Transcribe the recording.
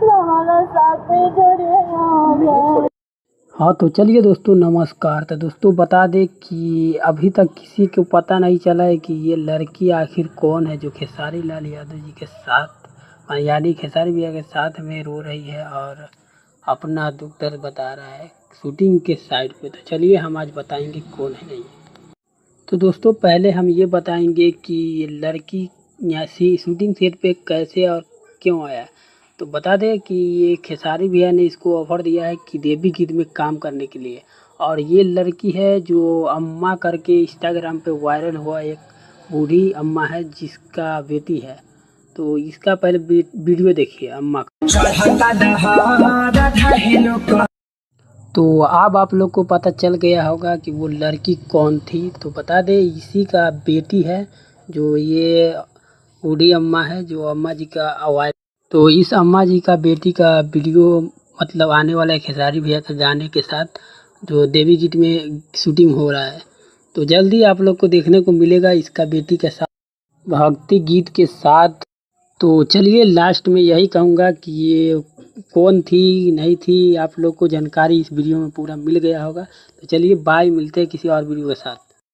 हमारा साथ नहीं छोड़िएगा। हाँ तो चलिए दोस्तों, नमस्कार। तो दोस्तों बता दें कि अभी तक किसी को पता नहीं चला है कि ये लड़की आखिर कौन है जो खेसारी लाल यादव जी के साथ, यानी खेसारी भैया के साथ में रो रही है और अपना दुख दर्द बता रहा है शूटिंग के साइड पे। तो चलिए हम आज बताएंगे कौन है नहीं। तो दोस्तों पहले हम ये बताएंगे कि ये लड़की यहाँ से शूटिंग सेट पे कैसे और क्यों आया। तो बता दें कि ये खेसारी भैया ने इसको ऑफ़र दिया है कि देवी गीत में काम करने के लिए। और ये लड़की है जो अम्मा करके इंस्टाग्राम पे वायरल हुआ एक बूढ़ी अम्मा है जिसका बेटी है। तो इसका पहले वीडियो देखिए अम्मा का। तो अब आप लोग को पता चल गया होगा कि वो लड़की कौन थी। तो बता दें इसी का बेटी है जो ये बूढ़ी अम्मा है, जो अम्मा जी का आवाज़। तो इस अम्मा जी का बेटी का वीडियो मतलब आने वाला है खेसारी भैया के गाने के साथ, जो देवी गीत में शूटिंग हो रहा है। तो जल्दी आप लोग को देखने को मिलेगा इसका बेटी के साथ भक्ति गीत के साथ। तो चलिए लास्ट में यही कहूँगा कि ये कौन थी नहीं थी, आप लोग को जानकारी इस वीडियो में पूरा मिल गया होगा। तो चलिए बाय, मिलते हैं किसी और वीडियो के साथ।